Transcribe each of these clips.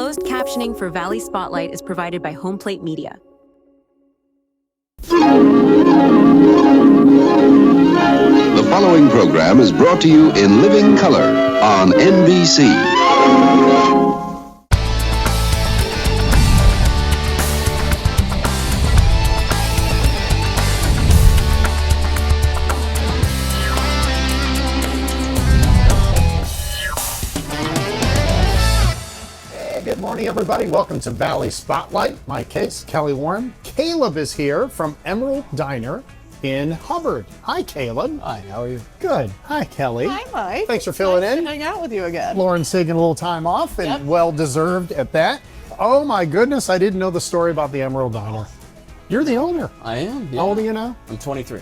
Closed captioning for Valley Spotlight is provided by Homeplate Media. The following program is brought to you in living color on NBC. Good morning, everybody. Welcome to Valley Spotlight. My case, Kelly Warren. Kaelob is here from Emerald Diner in Hubbard. Hi, Kaelob. Hi, how are you? Good. Hi, Kelly. Hi, Mike. Thanks for filling nice in. To hang out with you again. Lauren's taking a little time off, and well-deserved at that. Oh, my goodness. I didn't know the story about the Emerald Diner. You're the owner. I am, yeah. How old are you now? I'm 23.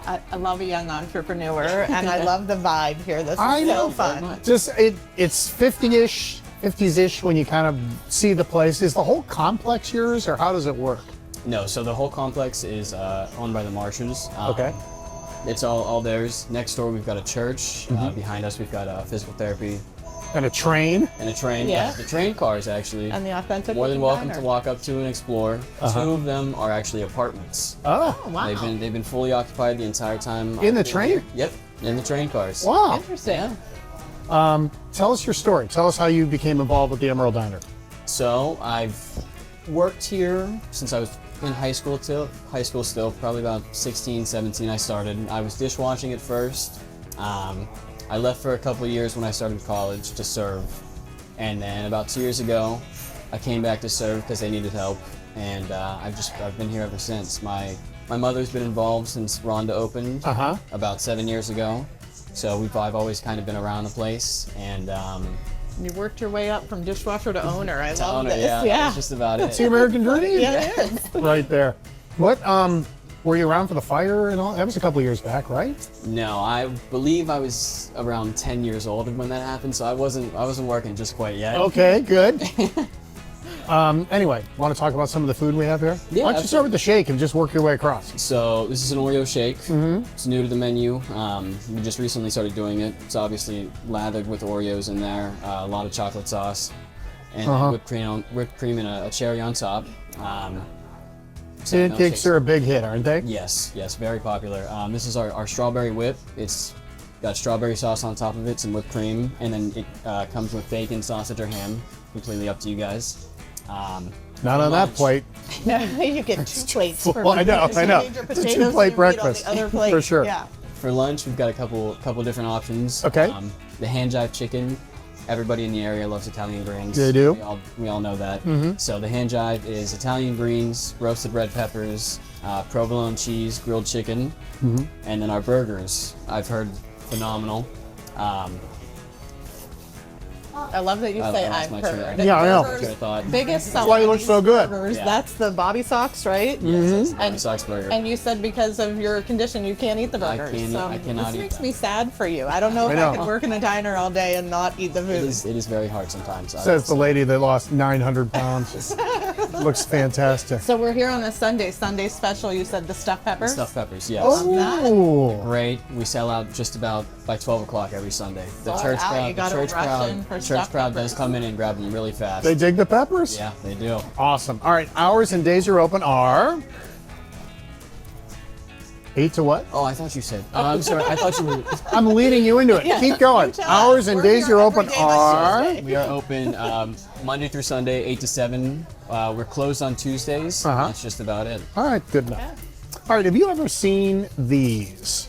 I love a young entrepreneur, and I love the vibe here. This is so fun. Just, it's 50-ish when you kind of see the place. Is the whole complex yours, or how does it work? No, so the whole complex is owned by the Marshes. Okay. It's all theirs. Next door, we've got a church. Behind us, we've got physical therapy. And a train? And a train. Yeah. The train cars, actually. And the authentic More than welcome diner. to walk up to and explore. Two of them are actually apartments. Oh, Wow. They've been fully occupied the entire time. In the I've been train? here. Yep, in the train cars. wow. Interesting. Tell us your story. Tell us how you became involved with the Emerald Diner. So I've worked here since I was in high school still, probably about 16, 17 I started. I was dishwashing at first. I left for a couple of years when I started college to serve. And then about 2 years ago, I came back to serve because they needed help. And I've been here ever since. My mother's been involved since Rhonda opened about 7 years ago. So I've always kind of been around the place, and You worked your way up from dishwasher to owner. I love owner, this. yeah, that's just about it. It's the American dream. Yeah, it is. Right there. What, were you around for the fire and all? That was a couple of years back, right? No, I believe I was around 10 years old when that happened, so I wasn't working just quite yet. Okay, good. Anyway, want to talk about some of the food we have here? Yeah, Why don't you start with the shake and just work your way across? So this is an Oreo shake. It's new to the menu. We just recently started doing it. It's obviously lathered with Oreos in there, a lot of chocolate sauce, and whipped cream and a cherry on top. Pancakes are a big hit, aren't they? Yes, very popular. This is our strawberry whip. It's got strawberry sauce on top of it, some whipped cream, and then it comes with bacon, sausage, or ham. Completely up to you guys. Not on that plate. You get two plates. For Well, I know. You need your It's a potatoes, two-plate you breakfast. eat on the other plate. For sure. Yeah. For lunch, we've got a couple different options. Okay. The hand jive chicken. Everybody in the area loves Italian greens. They do? We all know that. So the hand jive is Italian greens, roasted red peppers, provolone cheese, grilled chicken, and then our burgers. I've heard phenomenal. I love that you say I lost I've my heard. train- Yeah, I know. Burgers, train of thought. biggest seller. why you look so good. Burgers, Yeah. That's the Bobby Sox, right? And Sox burger. And you said because of your condition, you can't eat the burgers. I cannot this eat makes them. me sad for you. I don't know if I I know. could work in a diner all day and not eat the food. It is very hard sometimes. Says the lady that lost 900 pounds. Looks fantastic. So we're here on a Sunday special. You said the stuffed peppers? Stuffed peppers, yes. Oh, Great. We sell out just about by 12 o'clock every Sunday. The Sold church out. crowd, You gotta rush in for the church stuffed crowd does peppers. come in and grab them really fast. they dig the peppers? Yeah, they do. Awesome. All right, hours and days you're open are 8 to what? Oh, I thought you said. I'm sorry. I thought you were. I'm leading you into it. Yeah. Keep going. Tell us. Hours and We're days here you're every open day but are. Tuesday. We are open Monday through Sunday, 8 to 7. We're closed on Tuesdays. That's just about it. All right, good enough. All right, have you ever seen these?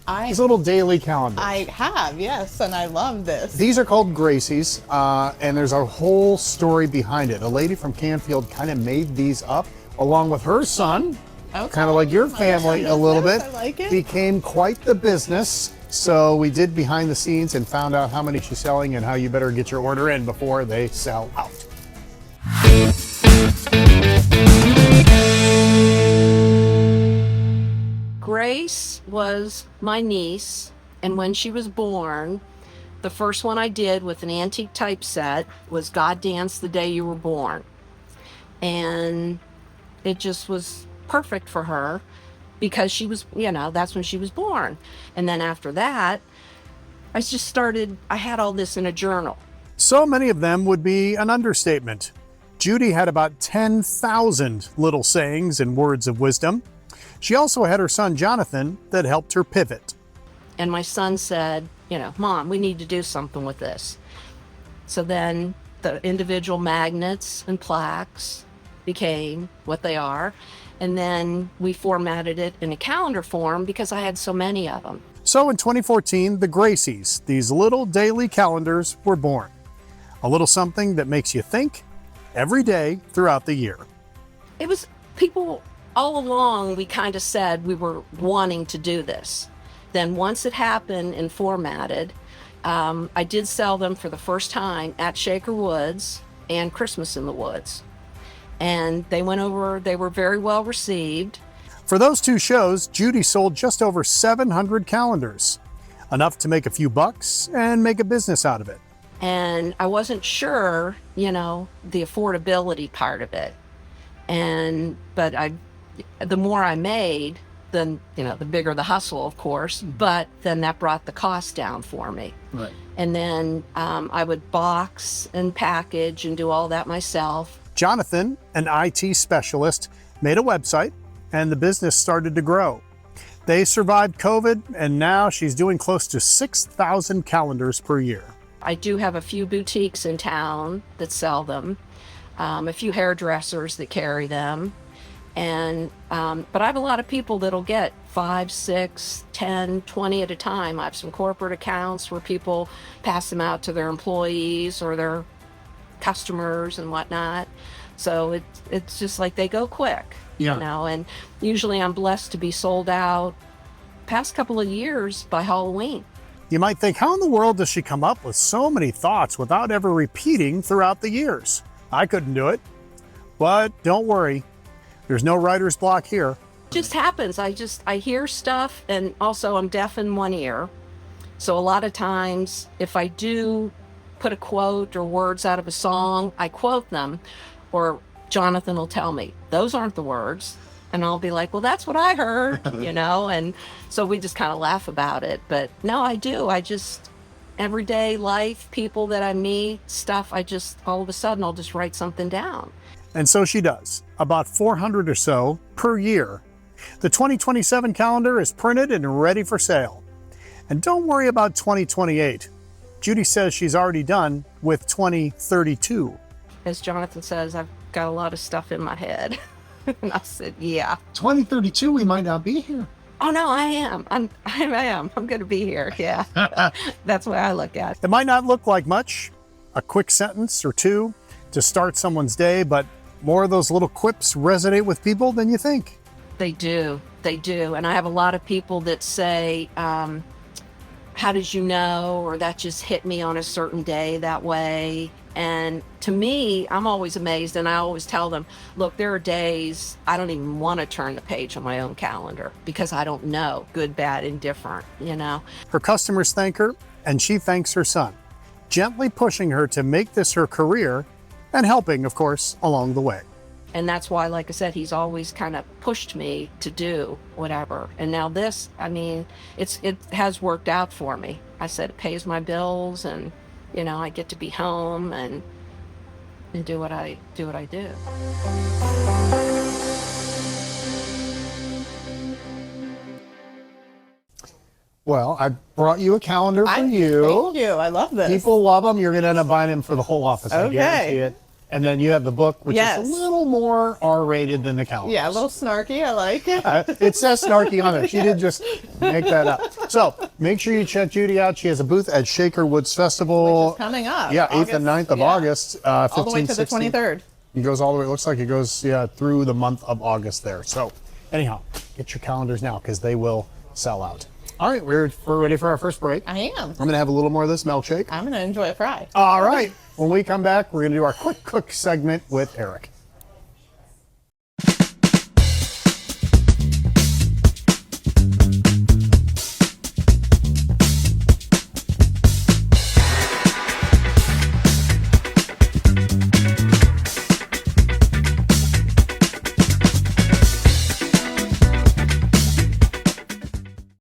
I These little daily calendars. I have, yes, and I love this. These are called Gracie's, and there's a whole story behind it. A lady from Canfield kind of made these up along with her son, Okay. kind of like your family a little bit. I like it. Became quite the business. So we did behind the scenes and found out how many she's selling and how you better get your order in before they sell out. Grace was my niece, and when she was born, the first one I did with an antique typeset was God Dance the Day You Were Born. And it just was perfect for her because she was, that's when she was born. And then after that, I had all this in a journal. So many of them would be an understatement. Judy had about 10,000 little sayings and words of wisdom. She also had her son Jonathan that helped her pivot. And my son said, Mom, we need to do something with this. So then the individual magnets and plaques became what they are. And then we formatted it in a calendar form because I had so many of them. So in 2014, the Gracies, these little daily calendars, were born. A little something that makes you think every day throughout the year. It was people all along, we kind of said we were wanting to do this. Then once it happened and formatted, I did sell them for the first time at Shaker Woods and Christmas in the Woods. And they went over, they were very well received. For those two shows, Judy sold just over 700 calendars, enough to make a few bucks and make a business out of it. And I wasn't sure, the affordability part of it. But the more I made, then, the bigger the hustle, of course, but then that brought the cost down for me. Right. And then I would box and package and do all that myself. Jonathan, an IT specialist, made a website and the business started to grow. They survived COVID and now she's doing close to 6,000 calendars per year. I do have a few boutiques in town that sell them, a few hairdressers that carry them. But I have a lot of people that'll get 5, 6, 10, 20 at a time. I have some corporate accounts where people pass them out to their employees or their customers and whatnot. So it's just like they go quick, and usually I'm blessed to be sold out past couple of years by Halloween. You might think, how in the world does she come up with so many thoughts without ever repeating throughout the years? I couldn't do it. But don't worry, there's no writer's block here. It just happens. I hear stuff, and also I'm deaf in one ear. So a lot of times if I do put a quote or words out of a song, I quote them, or Jonathan will tell me, those aren't the words. And I'll be like, well, that's what I heard, and so we just kind of laugh about it. But no, I do. Everyday life, people that I meet, stuff, all of a sudden, I'll just write something down. And so she does, about 400 or so per year. The 2027 calendar is printed and ready for sale. And don't worry about 2028. Judy says she's already done with 2032. As Jonathan says, I've got a lot of stuff in my head. And I said, yeah. 2032, we might not be here. Oh no, I am. I am. I'm going to be here. Yeah. That's the way I look at it. It might not look like much, a quick sentence or two to start someone's day, but more of those little quips resonate with people than you think. They do. And I have a lot of people that say, how did you know? Or that just hit me on a certain day that way. And to me, I'm always amazed, and I always tell them, look, there are days I don't even want to turn the page on my own calendar because I don't know, good, bad, indifferent, Her customers thank her, and she thanks her son, gently pushing her to make this her career and helping, of course, along the way. And that's why, like I said, he's always kind of pushed me to do whatever. And now this, it has worked out for me. I said it pays my bills, and I get to be home and do what I do. Well, I brought you a calendar for you. Thank you. I love this. People love them. You're going to end up buying them for the whole office. I guarantee it. And then you have the book, which is a little more R-rated than the calendar. Yeah, a little snarky. I like it. It says snarky on it. She did just make that up. So make sure you check Judy out. She has a booth at Shaker Woods Festival. Which is coming up. Yeah, 8th and 9th of August. 15, all the way to 16. the 23rd. It goes all the way, it looks like it goes through the month of August there. So anyhow, get your calendars now because they will sell out. All right, we're ready for our first break. I am. I'm going to have a little more of this milkshake. I'm going to enjoy a fry. All right. When we come back, we're going to do our quick cook segment with Erik.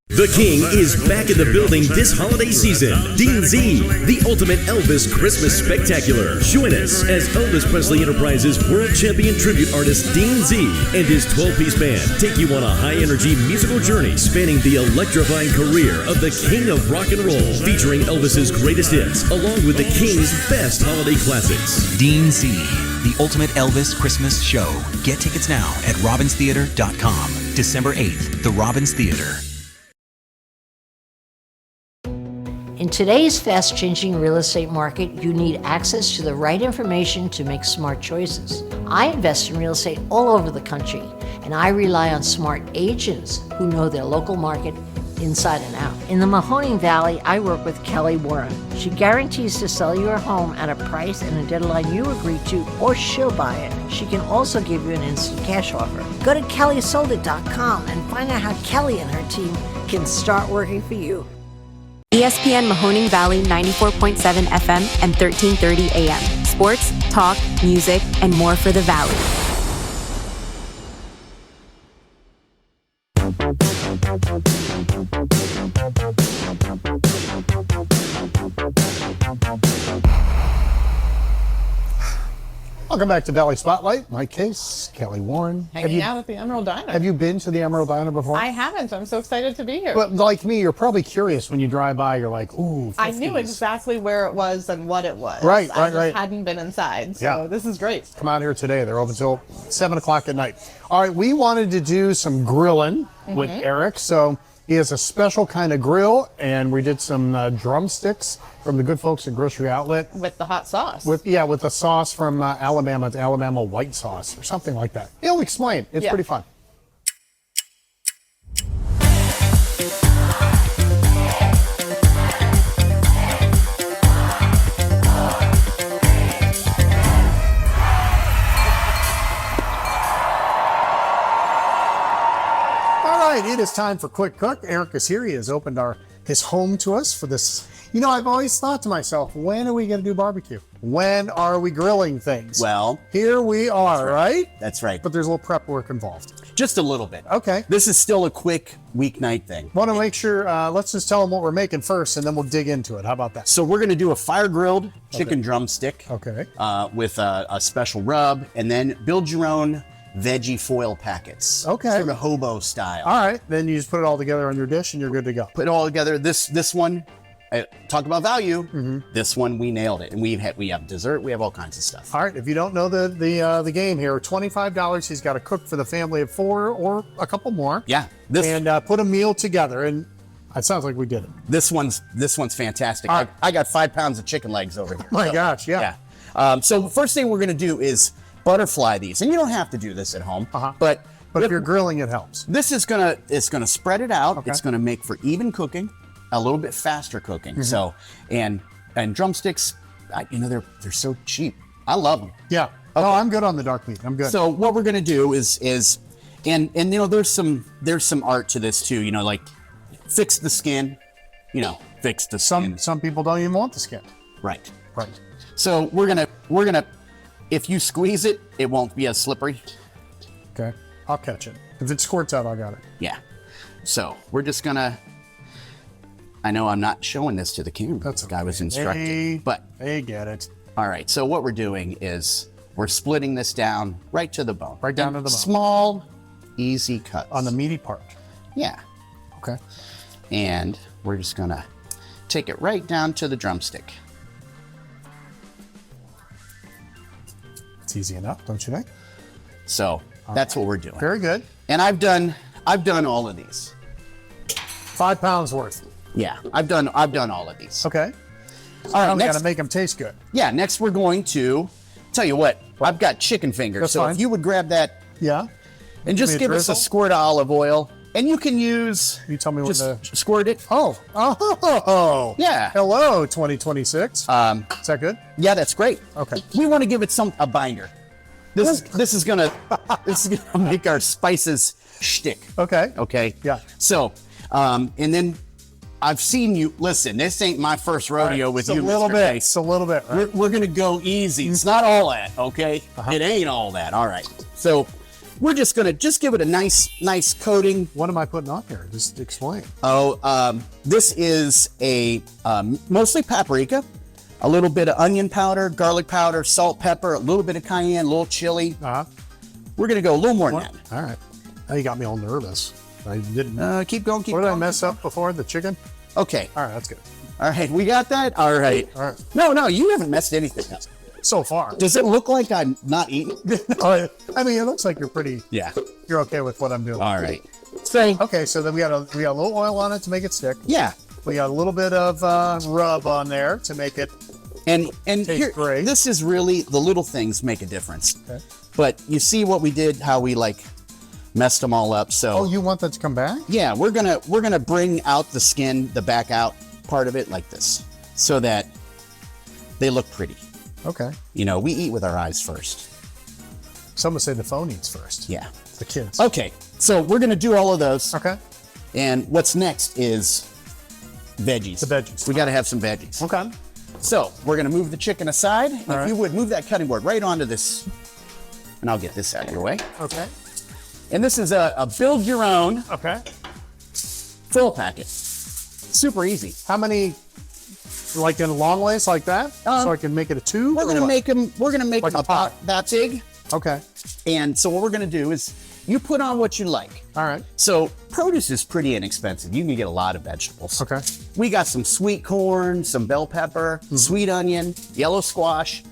The The King is back in the building this holiday season. Dean Z, the ultimate Elvis Christmas spectacular. Join us as Elvis Presley Enterprises world champion tribute artist Dean Z and his 12-piece band take you on a high-energy musical journey spanning the electrifying career of the King of Rock and Roll, featuring Elvis's greatest hits along with the King's best holiday classics. Dean Z, the ultimate Elvis Christmas show. Get tickets now at robinstheater.com. December 8th, the Robbins Theater. In today's fast-changing real estate market, you need access to the right information to make smart choices. I invest in real estate all over the country, and I rely on smart agents who know their local market inside and out. In the Mahoning Valley, I work with Kelly Warren. She guarantees to sell your home at a price and a deadline you agree to, or she'll buy it. She can also give you an instant cash offer. Go to kellysoldit.com and find out how Kelly and her team can start working for you. ESPN Mahoning Valley 94.7 FM and 1330 AM. Sports, talk, music, and more for the Valley. Welcome back to Valley Spotlight. Mike Case, Kelly Warren. Hanging out at the Emerald Diner. Have you been to the Emerald Diner before? I haven't. I'm so excited to be here. But like me, you're probably curious when you drive by. You're like, ooh, 50s. I knew exactly where it was and what it was. Right. I just hadn't been inside, so this is great. Come out here today. They're open until 7 o'clock at night. All right, we wanted to do some grilling with Erik, so he has a special kind of grill, and we did some drumsticks from the good folks at Grocery Outlet. With the hot sauce. With the sauce from Alabama, the Alabama white sauce or something like that. He'll explain. It's pretty fun. It is time for Quick Cook. Erik is here. He has opened his home to us for this. You know, I've always thought to myself, when are we going to do barbecue? When are we grilling things? Well, here we are, right? That's right. But there's a little prep work involved. Just a little bit. Okay. This is still a quick weeknight thing. Want to make sure, let's just tell them what we're making first, and then we'll dig into it. How about that? So we're going to do a fire-grilled chicken drumstick. Okay. With a special rub, and then build your own veggie foil packets. Okay. Sort of hobo style. All right. Then you just put it all together on your dish, and you're good to go. Put it all together. This one, talk about value. This one, we nailed it. And we have dessert. We have all kinds of stuff. All right. If you don't know the game here, $25. He's got to cook for the family of 4 or a couple more. Yeah. And put a meal together. And it sounds like we did it. This one's fantastic. Right. I got 5 pounds of chicken legs over here. My gosh. Yeah. So the first thing we're going to do is butterfly these, and you don't have to do this at home, but if you're grilling, it helps. This is gonna spread it out. Okay. It's gonna make for even cooking, a little bit faster cooking. So, and drumsticks, they're so cheap. I love them. Yeah. Okay. No, I'm good on the dark meat. I'm good. So what we're gonna do is there's some art to this too. Like fix the skin. Fix the skin. Some people don't even want the skin. Right. Right. So we're gonna. If you squeeze it, it won't be as slippery. Okay, I'll catch it. If it squirts out, I got it. Yeah. So we're just gonna. I know I'm not showing this to the camera. That's okay. I was instructed, but they get it. All right. So what we're doing is we're splitting this down right to the bone. Right down to the bone. Small, easy cuts on the meaty part. Yeah. Okay. And we're just gonna take it right down to the drumstick. It's easy enough, don't you think? So that's what we're doing. Very good. And I've done all of these. 5 pounds worth. Yeah, I've done all of these. Okay. All right, we gotta make them taste good. Yeah, next we're going to tell you what. I've got chicken fingers. That's so fine. if you would grab that, and just give us a squirt of olive oil, and you can use. You tell me when to squirt it. Oh. Yeah. Hello, 2026. Is that good? Yeah, that's great. Okay. We want to give it a binder. This is gonna make our spices shtick. Okay. Okay. Yeah. So, and then I've seen you. Listen, this ain't my first rodeo with you, Mr. Case. It's a little bit. Right? We're gonna go easy. It's not all that, okay? It ain't all that. All right. So, we're just gonna give it a nice coating. What am I putting on here? Just explain. This is a mostly paprika, a little bit of onion powder, garlic powder, salt, pepper, a little bit of cayenne, a little chili. We're gonna go a little more than that. All right. Now you got me all nervous. I didn't. Keep going. What did I mess up before? The chicken? Okay. All right, that's good. All right, we got that? All right. All right. No, you haven't messed anything up. So far. Does it look like I'm not eating? I mean, it looks like you're pretty. Yeah. You're okay with what I'm doing. All right. So. Okay, so then we got a little oil on it to make it stick. Yeah. We got a little bit of rub on there to make it. And here, great. this is really the little things make a difference. Okay. But you see what we did, how we like messed them all up. So. Oh, you want that to come back? Yeah, we're gonna bring out the skin, the back out part of it like this, so that they look pretty. Okay. You know, we eat with our eyes first. Some would say the phone eats first. Yeah. The kids. Okay, so we're gonna do all of those. Okay. And what's next is veggies. The veggies. We gotta have some veggies. Okay. So we're gonna move the chicken aside. If right. you would move that cutting board right onto this, and I'll get this out of your way. Okay. And this is a build your own Okay. fill packet. Super easy. How many? Like in long ways like that? So I can make it a tube? We're gonna make them. We're gonna make Like them a pot. about that big. Okay. And so what we're gonna do is you put on what you like. All right. So produce is pretty inexpensive. You can get a lot of vegetables. Okay. We got some sweet corn, some bell pepper, sweet onion, yellow squash.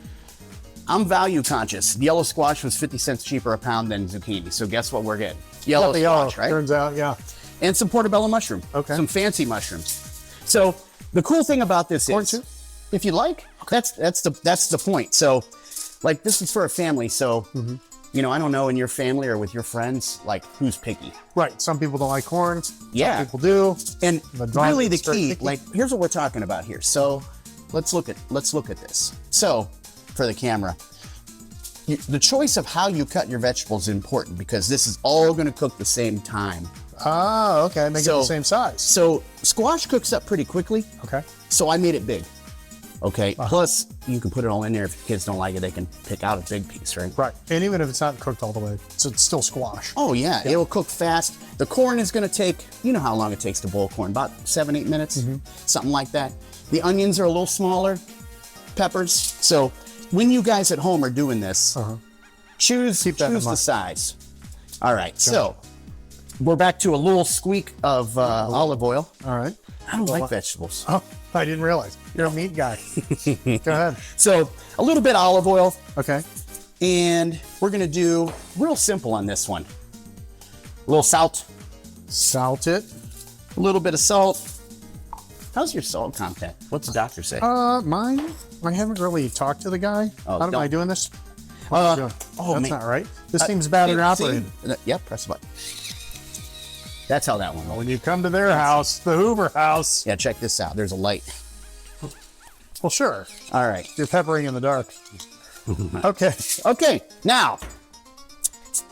I'm value conscious. Yellow squash was 50 cents cheaper a pound than zucchini. So guess what we're getting? Yellow The squash, right? Turns out, yeah. And some portobello mushroom. Okay. Some fancy mushrooms. So the cool thing about this Corn is, too? if you like, that's the point. So, like, this is for a family. So, you know, I don't know, in your family or with your friends, like, who's picky? Right. Some people don't like corn. Yeah. Some people do. And But really the it's very key, picky. like, here's what we're talking about here. So let's look at this. So for the camera, the choice of how you cut your vegetables is important, because this is all going to cook the same time. Oh, okay. Make it the same size. So squash cooks up pretty quickly. Okay. So I made it big. Okay. Plus, you can put it all in there. If your kids don't like it, they can pick out a big piece, right? Right. And even if it's not cooked all the way, so it's still squash. Oh, yeah. It'll cook fast. The corn is going to take, you know how long it takes to boil corn, about 7-8 minutes, something like that. The onions are a little smaller, peppers. So when you guys at home are doing this, choose the size. All right. So we're back to a little squeak of olive oil. All right. I don't like vegetables. Oh, I didn't realize. You're a meat guy. Go ahead. So a little bit of olive oil. Okay. And we're going to do real simple on this one. A little salt. Salt it. A little bit of salt. How's your salt content? What's the doctor say? Mine. I haven't really talked to the guy. Oh, How am I doing this? oh, That's man. not right. This seems battery operated. Yep, press the button. That's how that one works. When you come to their house, the Hoover house. Yeah, check this out. There's a light. Well, sure. All right. You're peppering in the dark. Okay. Okay, now,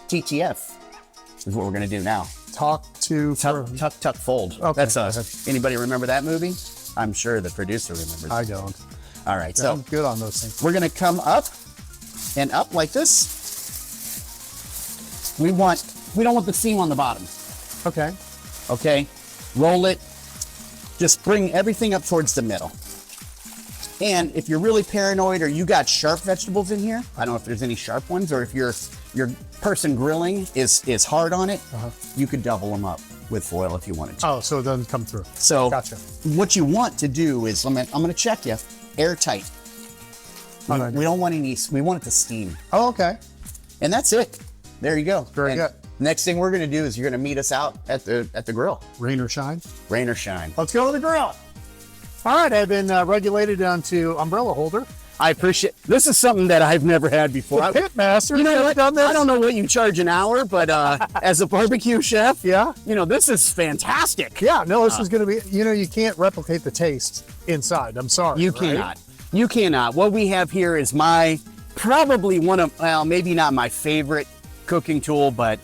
TTF is what we're going to do now. Tuck, tuck, fold. Okay. That's anybody remember that movie? I'm sure the producer remembers. I don't. All right, Yeah, so I'm good on those things. we're going to come up and up like this. We don't want the seam on the bottom. Okay. Okay, roll it. Just bring everything up towards the middle. And if you're really paranoid or you got sharp vegetables in here, I don't know if there's any sharp ones, or if your person grilling is hard on it, you could double them up with foil if you wanted to. Oh, so it doesn't come through. So Gotcha. what you want to do is, I'm gonna check you, airtight. We don't want any, we want it to steam. Oh, okay. And that's it. There you go. Very good. Next thing we're gonna do is you're gonna meet us out at the grill. Rain or shine. Rain or shine. Let's go to the grill. All right, I've been regulated down to umbrella holder. I appreciate. This is something that I've never had before. The pit master. You know what? Done this? I don't know what you charge an hour, but as a barbecue chef, Yeah. you know, this is fantastic. Yeah, no, this is going to be, you can't replicate the taste inside. I'm sorry. You right? cannot. You cannot. What we have here is probably one of, well, maybe not my favorite cooking tool, but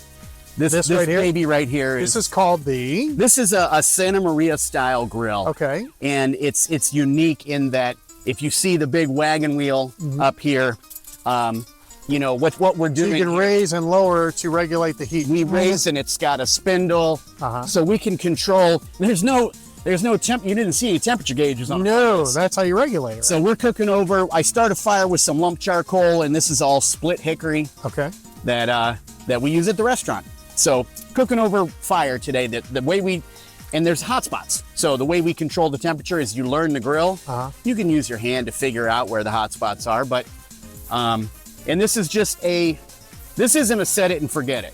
this right here? baby right here This is called the... This is a Santa Maria style grill. Okay. And it's unique in that if you see the big wagon wheel up here, you know, what we're So doing. you can raise and lower to regulate the heat. We raise, and it's got a spindle, so we can control. There's no temp. You didn't see any temperature gauges on. No, that's how you regulate it. Right? So we're cooking over. I start a fire with some lump charcoal, and this is all split hickory. Okay. That we use at the restaurant. So cooking over fire today. The way we, and there's hot spots. So the way we control the temperature is you learn the grill. You can use your hand to figure out where the hot spots are, but and this is just this isn't a set it and forget it.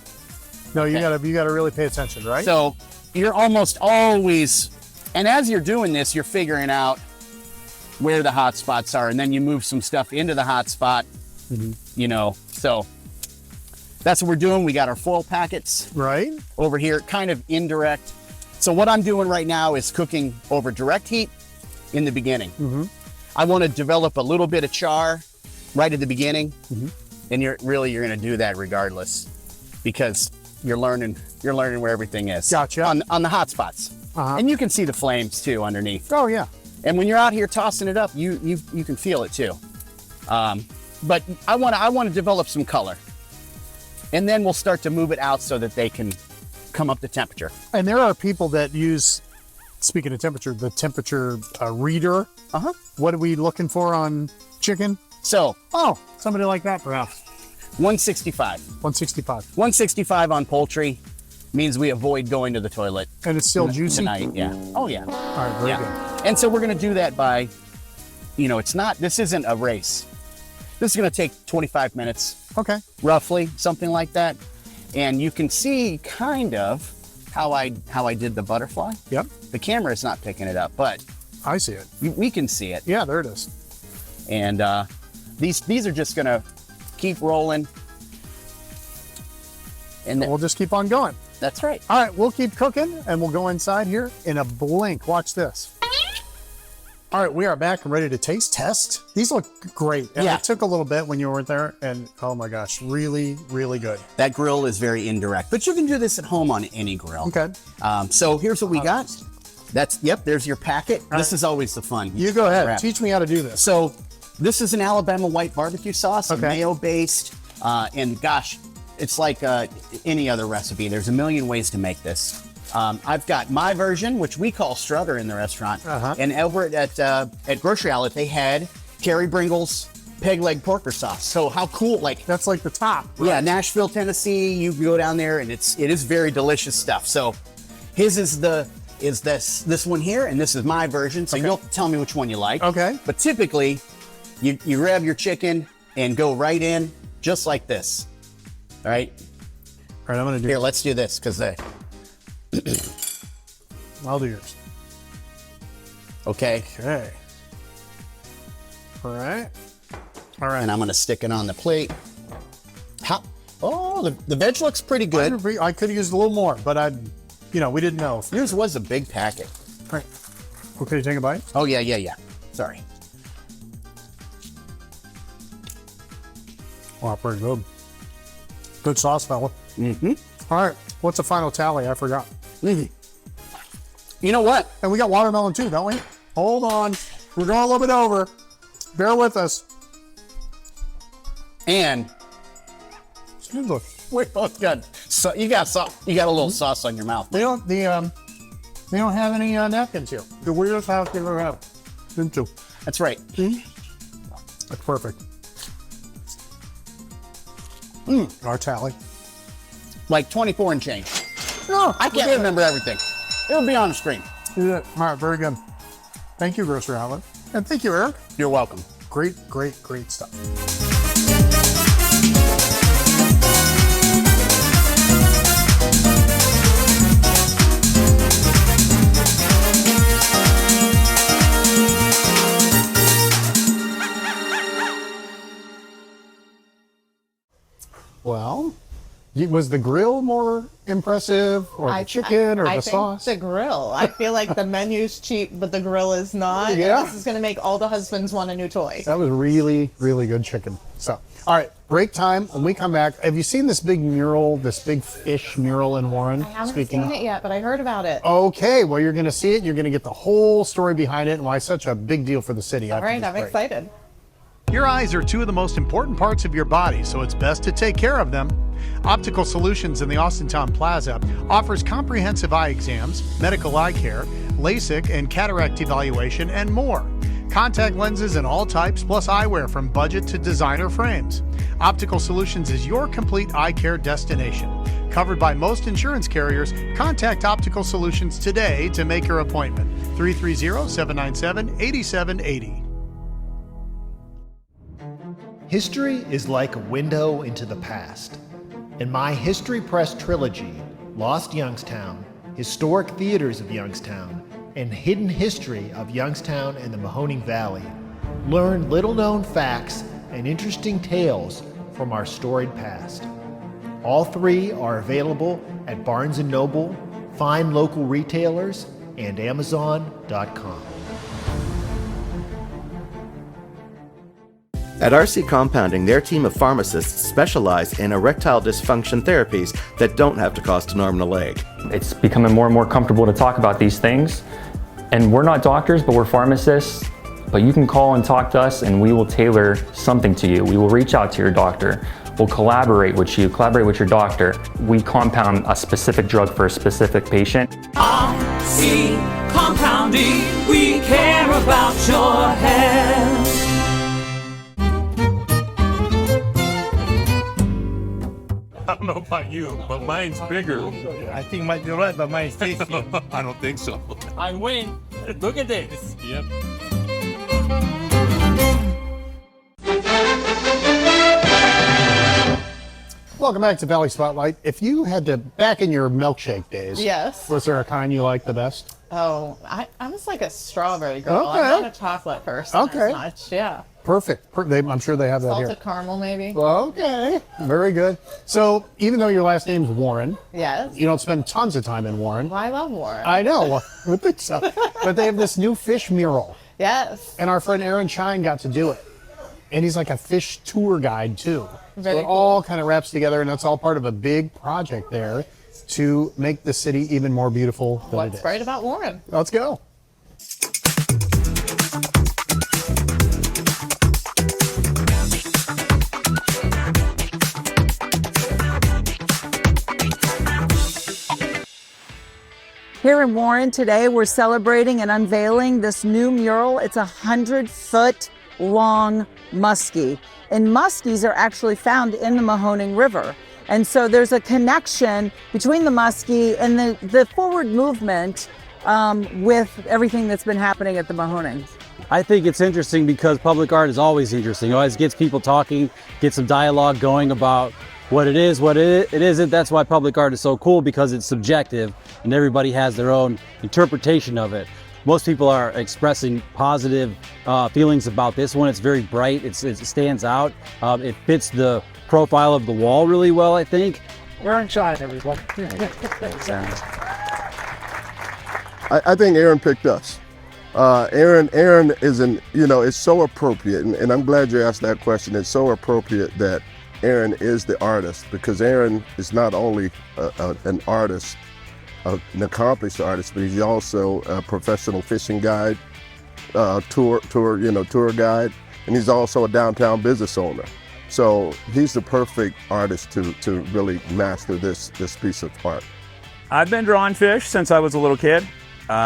No, you gotta really pay attention, right? So you're almost always, and as you're doing this, you're figuring out where the hot spots are, and then you move some stuff into the hot spot. You know, so that's what we're doing. We got our foil packets right over here, kind of indirect. So what I'm doing right now is cooking over direct heat in the beginning. I want to develop a little bit of char right at the beginning, and you're going to do that regardless, because you're learning where everything is. Gotcha. On the hot spots, and you can see the flames too underneath. Oh yeah. And when you're out here tossing it up, you can feel it too. But I want to develop some color, and then we'll start to move it out so that they can come up to temperature. And there are people that use, speaking of temperature, the temperature reader. What are we looking for on chicken? So, somebody like that perhaps. 165. 165. 165 on poultry means we avoid going to the toilet. And it's still juicy? Tonight, yeah. Oh, yeah. All right, very good. And so we're going to do that by, you know, this isn't a race. This is going to take 25 minutes. Okay. Roughly, something like that. And you can see kind of how I did the butterfly. Yep. The camera is not picking it up, but I see it. We can see it. Yeah, there it is. And these are just going to keep rolling. And we'll just keep on going. That's right. All right, we'll keep cooking, and we'll go inside here in a blink. Watch this. All right, we are back and ready to taste test. These look great. And it took a little bit when you weren't there, and oh my gosh, really, really good. That grill is very indirect, but you can do this at home on any grill. Okay. So here's what we got. There's your packet. This is always the fun. You go ahead. Teach me how to do this. So this is an Alabama white barbecue sauce, mayo-based, and gosh, it's like any other recipe. There's a million ways to make this. I've got my version, which we call Strutter in the restaurant. And over at Grocery Outlet, they had Carrie Bringle's peg leg porker sauce. So how cool, like that's like the top. Right? Yeah, Nashville, Tennessee. You go down there, and it is very delicious stuff. So his is this one here, and this is my version. So you'll tell me which one you like. Okay. But typically, you grab your chicken and go right in, just like this. All right. All right, I'm gonna do. Here, let's do this because I'll do yours. Okay. Okay. All right. All right. And I'm gonna stick it on the plate. Oh, the veg looks pretty good. I could have used a little more, but we didn't know. Yours was a big packet. All right. Okay, take a bite. Oh yeah. Sorry. Wow, pretty good. Good sauce, fella. All right. What's the final tally? I forgot. You know what? And we got watermelon too, don't we? Hold on. We're going a little bit over. Bear with us. And we're both good. So you got a little sauce on your mouth. They don't have any napkins here. The weirdest house they ever have. Been to. That's right. That's perfect. Our tally. Like 24 and change. No, I can't remember everything. It'll be on the screen. All right, very good. Thank you, Grocery Outlet. And thank you, Eric. You're welcome. Great stuff. Well, was the grill more impressive, or the chicken, or the sauce? The grill. I feel like the menu's cheap, but the grill is not. Yeah. And this is going to make all the husbands want a new toy. That was really, really good chicken. So, all right, break time. When we come back, have you seen this big mural, this big fish mural in Warren? I haven't seen it yet, but I heard about it. Okay, well, you're going to see it. You're going to get the whole story behind it and why it's such a big deal for the city. All right, I'm excited. Your eyes are two of the most important parts of your body, so it's best to take care of them. Optical Solutions in the Austintown Plaza offers comprehensive eye exams, medical eye care, LASIK and cataract evaluation, and more. Contact lenses in all types, plus eyewear from budget to designer frames. Optical Solutions is your complete eye care destination. Covered by most insurance carriers, contact Optical Solutions today to make your appointment. 330-797-8780. History is like a window into the past. In my History Press trilogy, Lost Youngstown, Historic Theaters of Youngstown, and Hidden History of Youngstown and the Mahoning Valley, learn little-known facts and interesting tales from our storied past. All three are available at Barnes & Noble, fine local retailers, and Amazon.com. At RC Compounding, their team of pharmacists specialize in erectile dysfunction therapies that don't have to cost an arm and a leg. It's becoming more and more comfortable to talk about these things. And we're not doctors, but we're pharmacists. But you can call and talk to us and we will tailor something to you. We will reach out to your doctor. We'll collaborate with you, collaborate with your doctor. We compound a specific drug for a specific patient. RC Compounding, we care about your health. I don't know about you, but mine's bigger. I think might be right, but mine's tastier. I don't think so. I win. Look at this. Yep. Welcome back to Valley Spotlight. If you had to, back in your milkshake days, Yes. was there a kind you liked the best? Oh, I was like a strawberry girl. Okay. I'm not a chocolate person Okay. as much. Yeah. Perfect. I'm sure they have that Salted here. caramel, maybe. Okay. Very good. So, even though your last name's Warren, Yes. you don't spend tons of time in Warren. Well, I love Warren. I know. I would think so. But they have this new fish mural. Yes. And our friend Aaron Chine got to do it. And he's like a fish tour guide, too. Very so it cool. all kind of wraps together, and that's all part of a big project there to make the city even more beautiful than it What's is. great about Warren? Let's go. Here in Warren today, we're celebrating and unveiling this new mural. It's 100-foot long muskie. And muskies are actually found in the Mahoning River. And so there's a connection between the muskie and the forward movement with everything that's been happening at the Mahoning. I think it's interesting because public art is always interesting. It always gets people talking, gets some dialogue going about what it is, what it isn't. That's why public art is so cool, because it's subjective and everybody has their own interpretation of it. Most people are expressing positive feelings about this one. It's very bright, it stands out. It fits the profile of the wall really well, I think. Aaron Chine, everyone. I think Aaron picked us. Aaron is it's so appropriate, and I'm glad you asked that question. It's so appropriate that Aaron is the artist, because Aaron is not only an artist, an accomplished artist, but he's also a professional fishing guide, tour guide, and he's also a downtown business owner. So he's the perfect artist to really master this piece of art. I've been drawing fish since I was a little kid.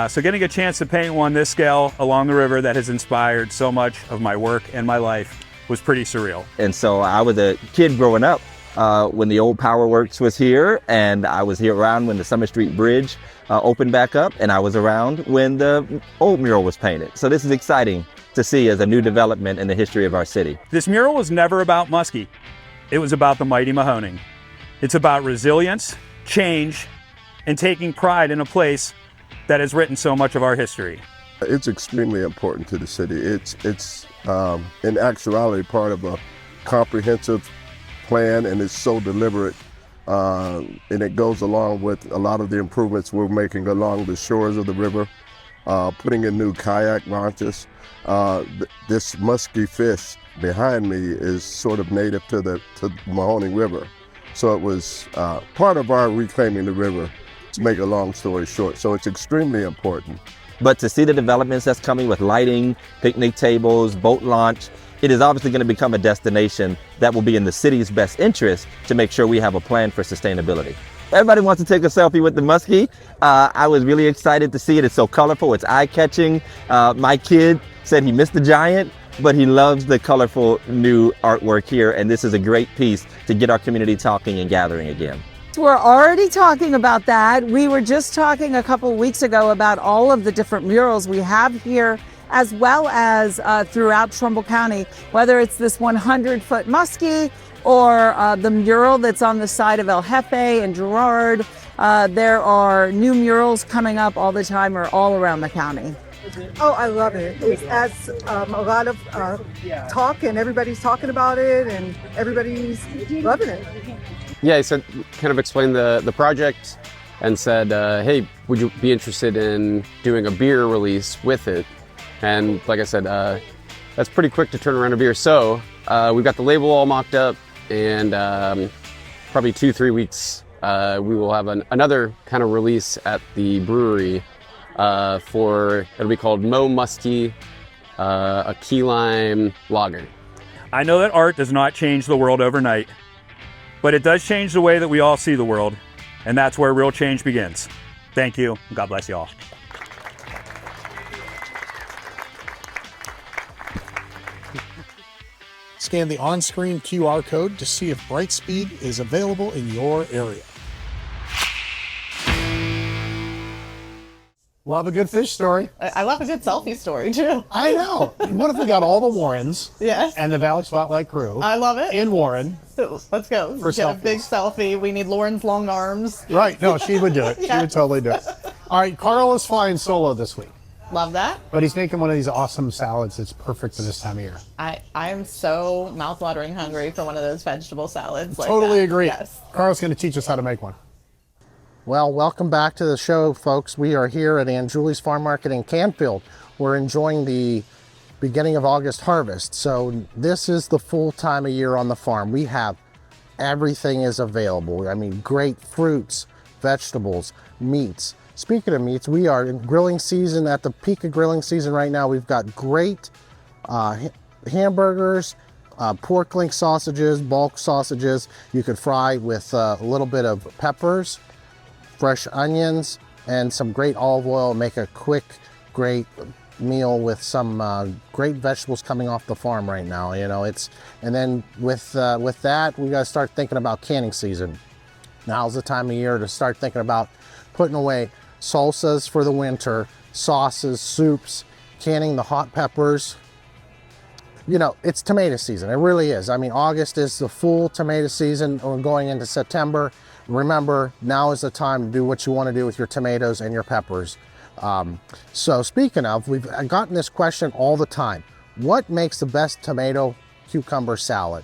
So getting a chance to paint one this scale along the river that has inspired so much of my work and my life was pretty surreal. And so I was a kid growing up when the old Power Works was here, and I was here around when the Summer Street Bridge opened back up, and I was around when the old mural was painted. So this is exciting to see as a new development in the history of our city. This mural was never about Muskie. It was about the mighty Mahoning. It's about resilience, change, and taking pride in a place that has written so much of our history. It's extremely important to the city. It's in actuality part of a comprehensive plan, and it's so deliberate, and it goes along with a lot of the improvements we're making along the shores of the river, putting in new kayak launches. This musky fish behind me is sort of native to the Mahoning River, so it was part of our reclaiming the river, to make a long story short. So it's extremely important. But to see the developments that's coming with lighting, picnic tables, boat launch, it is obviously going to become a destination that will be in the city's best interest to make sure we have a plan for sustainability. Everybody wants to take a selfie with the Muskie. I was really excited to see it. It's so colorful, it's eye-catching. My kid said he missed the giant, but he loves the colorful new artwork here, and this is a great piece to get our community talking and gathering again. We're already talking about that. We were just talking a couple weeks ago about all of the different murals we have here, as well as throughout Trumbull County, whether it's this 100-foot Muskie or the mural that's on the side of El Jefe and Girard. There are new murals coming up all the time or all around the county. Oh, I love it. It adds a lot of talk, and everybody's talking about it, and everybody's loving it. Yeah, he said, kind of explained the project and said, hey, would you be interested in doing a beer release with it? And like I said, that's pretty quick to turn around a beer. So we've got the label all mocked up, and probably 2-3 weeks, we will have another kind of release at the brewery it'll be called Mo Muskie, a key lime lager. I know that art does not change the world overnight, but it does change the way that we all see the world, and that's where real change begins. Thank you. God bless you all. Scan the on-screen QR code to see if Brightspeed is available in your area. Love a good fish story. I love a good selfie story too. I know. What if we got all the Warrens and the Valley Spotlight crew? I love it. In Warren. Let's go. For Get a selfies. big selfie. We need Lauren's long arms. Right. No, she would do it. She would totally do it. All right. Carl is flying solo this week, Love that. but he's making one of these awesome salads that's perfect for this time of year. I am so mouth-watering hungry for one of those vegetable salads. Like Totally that. agree. Yes. Carl's going to teach us how to make one. Well, welcome back to the show, folks. We are here at Angiuli's Farm Market in Canfield. We're enjoying the beginning of August harvest. So this is the full time of year on the farm. We have everything is available. I mean, great fruits, vegetables, meats. Speaking of meats, we are in grilling season, at the peak of grilling season right now. We've got great hamburgers, pork link sausages, bulk sausages. You could fry with a little bit of peppers, fresh onions, and some great olive oil. Make a quick, great meal with some great vegetables coming off the farm right now. You know, and then with that, we got to start thinking about canning season. Now's the time of year to start thinking about putting away salsas for the winter, sauces, soups, canning the hot peppers. You know, it's tomato season. It really is. I mean, August is the full tomato season. We're going into September. Remember, now is the time to do what you want to do with your tomatoes and your peppers. So speaking of, we've gotten this question all the time. What makes the best tomato cucumber salad?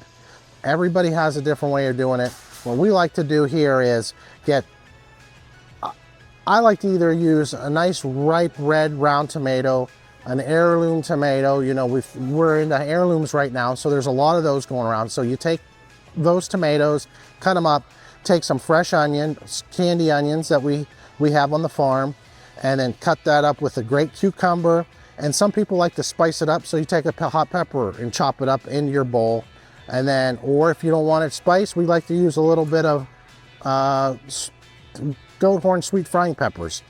Everybody has a different way of doing it. What we like to do here is I like to either use a nice ripe red round tomato, an heirloom tomato. You know, we're into heirlooms right now, so there's a lot of those going around. So you take those tomatoes, cut them up, take some fresh onion, candy onions that we have on the farm, and then cut that up with a great cucumber. And some people like to spice it up, so you take a hot pepper and chop it up into your bowl. And then, or if you don't want it spiced, we like to use a little bit of goat horn sweet frying peppers,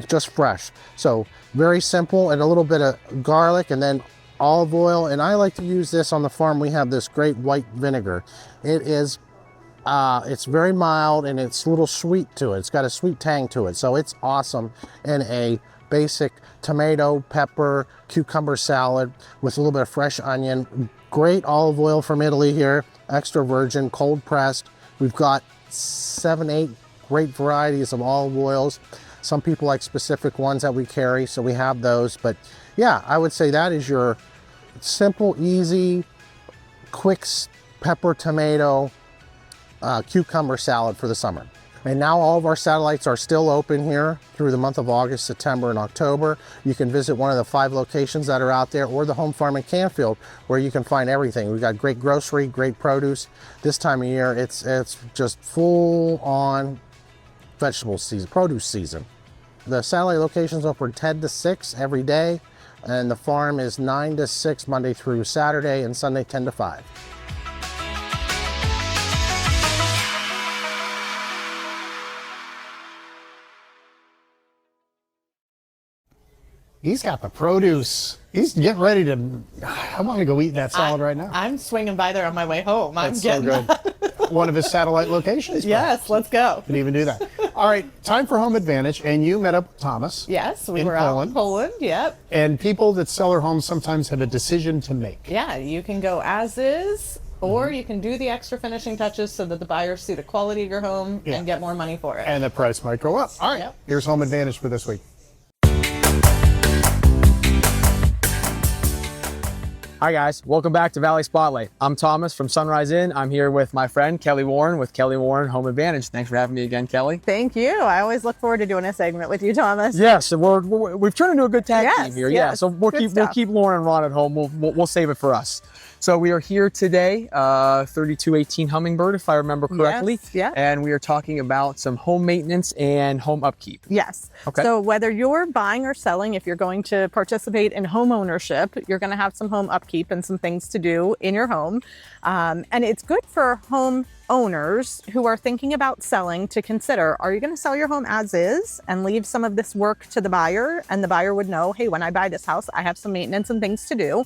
just fresh. So very simple, and a little bit of garlic, and then olive oil. And I like to use this on the farm. We have this great white vinegar. It's very mild, and it's a little sweet to it. It's got a sweet tang to it. So it's awesome in a basic tomato, pepper, cucumber salad with a little bit of fresh onion. Great olive oil from Italy here, extra virgin, cold pressed. We've got 7-8 great varieties of olive oils. Some people like specific ones that we carry, so we have those. But yeah, I would say that is your simple, easy, quick pepper, tomato, cucumber salad for the summer. And now all of our satellites are still open here through the month of August, September, and October. You can visit one of the 5 locations that are out there, or the home farm in Canfield, where you can find everything. We've got great grocery, great produce. This time of year, it's just full on vegetable season, produce season. The satellite locations open 10 to 6 every day. And the farm is 9 to 6 Monday through Saturday, and Sunday 10 to 5. He's got the produce. He's getting ready to. I want to go eat that salad right now. I'm swinging by there on my way home. That's so good. One of his satellite locations. Yes, let's go. Can even do that. All right, time for Home Advantage, and you met up with Thomas. Yes, we in were out in Poland. Yep. And people that sell their homes sometimes have a decision to make. Yeah, you can go as is, or you can do the extra finishing touches so that the buyers see the quality of your home and get more money for it. And the price might go up. All right, here's Home Advantage for this week. Hi guys, welcome back to Valley Spotlight. I'm Thomas from Sunrise Inn. I'm here with my friend Kelly Warren with Kelly Warren Home Advantage. Thanks for having me again, Kelly. Thank you. I always look forward to doing a segment with you, Thomas. Yes, we've turned into a good tag team here. Yeah, so we'll keep Lauren and Ron at home. We'll save it for us. So we are here today, 3218 Hummingbird, if I remember correctly. Yes, yeah. And we are talking about some home maintenance and home upkeep. Yes. Okay. So whether you're buying or selling, if you're going to participate in home ownership, you're going to have some home upkeep and some things to do in your home. And it's good for home owners who are thinking about selling to consider, are you going to sell your home as is and leave some of this work to the buyer? And the buyer would know, hey, when I buy this house, I have some maintenance and things to do.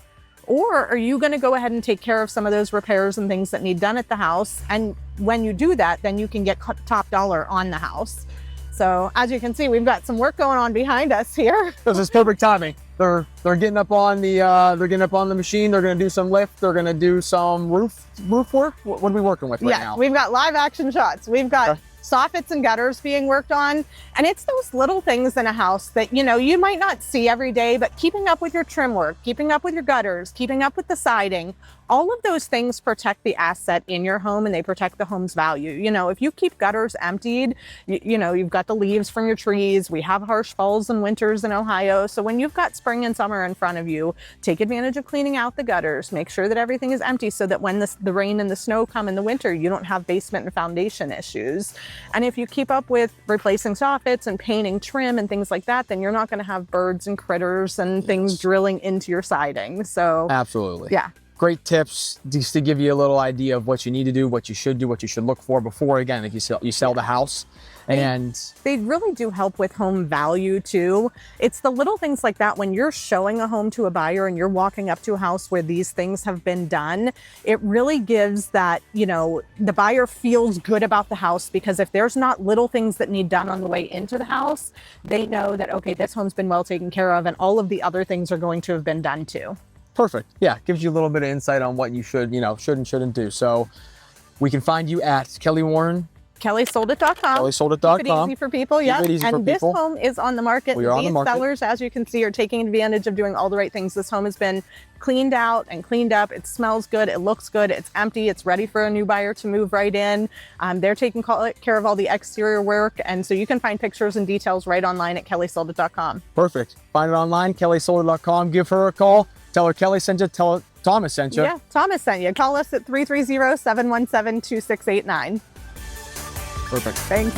Or are you going to go ahead and take care of some of those repairs and things that need done at the house? And when you do that, then you can get top dollar on the house. So as you can see, we've got some work going on behind us here. This is perfect timing. They're getting up on the machine. They're going to do some lift. They're going to do some roof work. What are we working with right now? We've got live action shots. We've got soffits and gutters being worked on. And it's those little things in a house that, you might not see every day, but keeping up with your trim work, keeping up with your gutters, keeping up with the siding, all of those things protect the asset in your home and they protect the home's value. If you keep gutters emptied, you've got the leaves from your trees. We have harsh falls and winters in Ohio. So when you've got spring and summer in front of you, take advantage of cleaning out the gutters. Make sure that everything is empty so that when the rain and the snow come in the winter, you don't have basement and foundation issues. And if you keep up with replacing soffits and painting trim and things like that, then you're not going to have birds and critters and things drilling into your siding. So absolutely. Yeah. Great tips just to give you a little idea of what you need to do, what you should do, what you should look for before, again, if you sell the house. And they really do help with home value too. It's the little things like that when you're showing a home to a buyer and you're walking up to a house where these things have been done, it really gives that, the buyer feels good about the house, because if there's not little things that need done on the way into the house, they know that, okay, this home's been well taken care of and all of the other things are going to have been done too. Perfect. Yeah, gives you a little bit of insight on what you should and shouldn't do. So we can find you at Kelly Warren. KellySoldIt.com. KellySoldIt.com. Keep it easy for people, yeah. And this home is on the market. We are on the market. Sellers, as you can see, are taking advantage of doing all the right things. This home has been cleaned out and cleaned up. It smells good. It looks good. It's empty. It's ready for a new buyer to move right in. They're taking care of all the exterior work. And so you can find pictures and details right online at KellySoldIt.com. Perfect. Find it online, KellySoldIt.com. Give her a call. Tell her Kelly sent you. Tell her Thomas sent you. Yeah, Thomas sent you. Call us at 330-717-2689. Perfect. Thanks.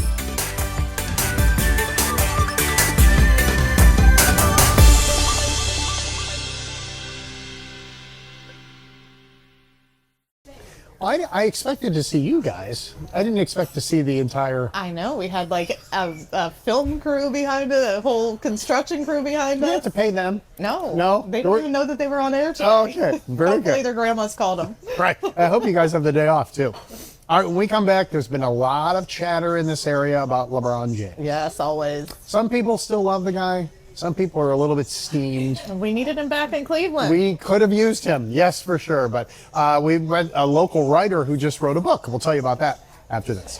I expected to see you guys. I didn't expect to see the entire... I know. We had like a film crew behind it, a whole construction crew behind us. You have to pay them. No. No? They didn't even know that they were on air today. Oh, okay. Very Hopefully good. their grandmas called them. Right. I hope you guys have the day off, too. All right, when we come back, there's been a lot of chatter in this area about LeBron James. Yes, always. Some people still love the guy. Some people are a little bit steamed. We needed him back in Cleveland. We could have used him, yes, for sure. But we've read a local writer who just wrote a book. We'll tell you about that after this.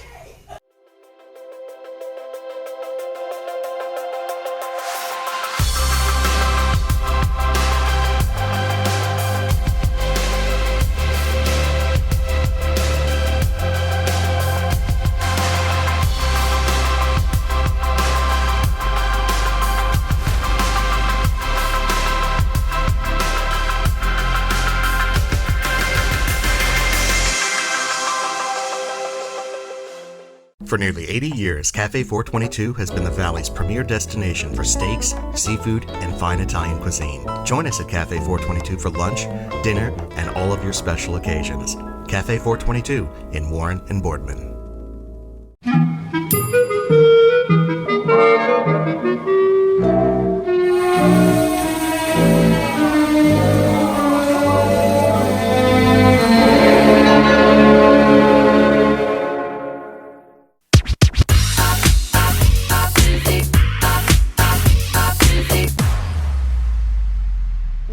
For nearly 80 years, Cafe 422 has been the Valley's premier destination for steaks, seafood, and fine Italian cuisine. Join us at Cafe 422 for lunch, dinner, and all of your special occasions. Cafe 422 in Warren and Boardman.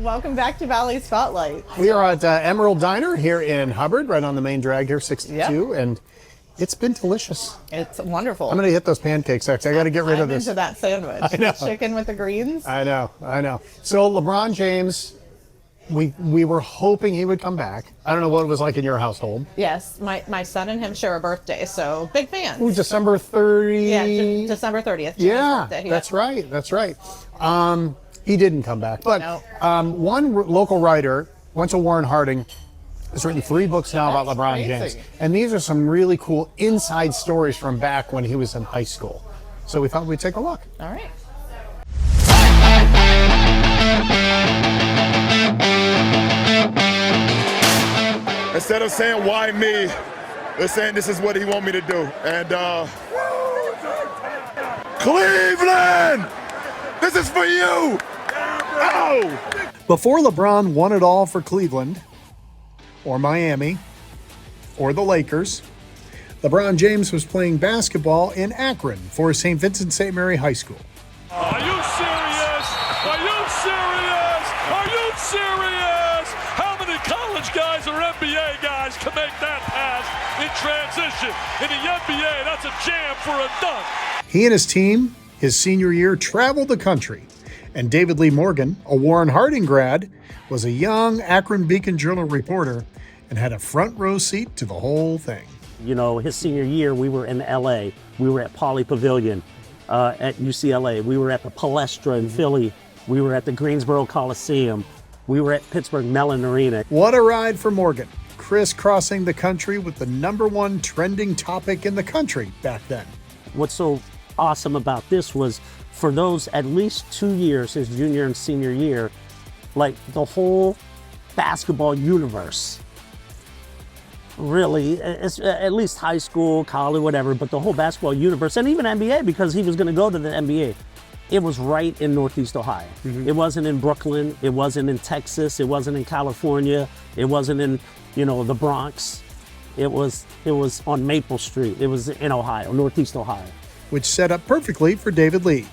Welcome back to Valley Spotlight. We are at Emerald Diner here in Hubbard, right on the main drag here, 62, and it's been delicious. It's wonderful. I'm going to hit those pancakes, actually. I got to get rid of this. Into that sandwich. I know. The chicken with the greens. I know. So LeBron James, we were hoping he would come back. I don't know what it was like in your household. Yes, my son and him share a birthday, so big fans. Ooh, December 30. Yeah, December 30th. Yeah, birthday, that's right. That's right. He didn't come back. But one local writer, went to Warren Harding, has written 3 books now about LeBron James. And these are some really cool inside stories from back when he was in high school. So we thought we'd take a look. All right. Instead of saying, why me, they're saying this is what he want me to do. And Cleveland, this is for you. Oh! Before LeBron won it all for Cleveland, or Miami, or the Lakers, LeBron James was playing basketball in Akron for St. Vincent St. Mary High School. Are you serious? Are you serious? Are you serious? How many college guys or NBA guys can make that pass in transition? In the NBA, that's a jam for a dunk. He and his team, his senior year, traveled the country. And David Lee Morgan, a Warren Harding grad, was a young Akron Beacon Journal reporter and had a front row seat to the whole thing. You know, his senior year, we were in LA. We were at Pauley Pavilion at UCLA. We were at the Palestra in Philly. We were at the Greensboro Coliseum. We were at Pittsburgh Mellon Arena. What a ride for Morgan, crisscrossing the country with the #1 trending topic in the country back then. What's so awesome about this was for those at least 2 years, his junior and senior year, like the whole basketball universe, really, it's, at least high school, college, whatever, but the whole basketball universe, and even NBA, because he was going to go to the NBA, it was right in Northeast Ohio. It wasn't in Brooklyn, it wasn't in Texas, it wasn't in California, it wasn't in, you know, the Bronx. It was on Maple Street. It was in Ohio, Northeast Ohio. Which set up perfectly for David Lee,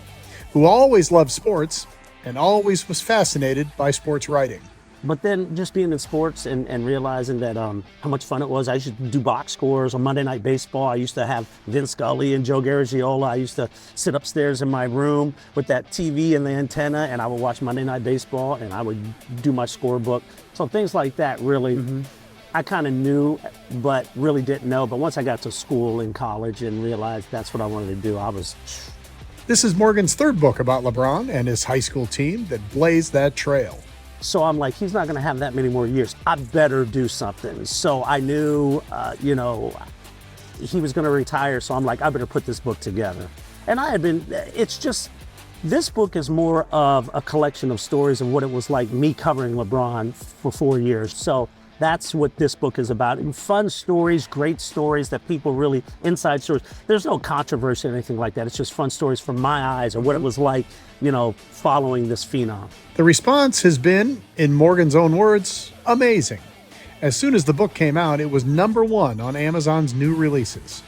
who always loved sports and always was fascinated by sports writing. But then just being in sports and realizing that how much fun it was. I used to do box scores on Monday Night Baseball. I used to have Vin Scully and Joe Garagiola. I used to sit upstairs in my room with that TV and the antenna, and I would watch Monday Night Baseball, and I would do my scorebook. So things like that really, I kind of knew, but really didn't know. But once I got to school and college and realized that's what I wanted to do, I was... This is Morgan's 3rd book about LeBron and his high school team that blazed that trail. So I'm like, he's not going to have that many more years. I better do something. So I knew, you know, he was going to retire. So I'm like, I better put this book together. And I had been, it's just, this book is more of a collection of stories of what it was like me covering LeBron for 4 years. So that's what this book is about. And fun stories, great stories that people really, inside stories. There's no controversy or anything like that. It's just fun stories from my eyes or what it was like, you know, following this phenom. The response has been, in Morgan's own words, amazing. As soon as the book came out, it was #1 on Amazon's new releases.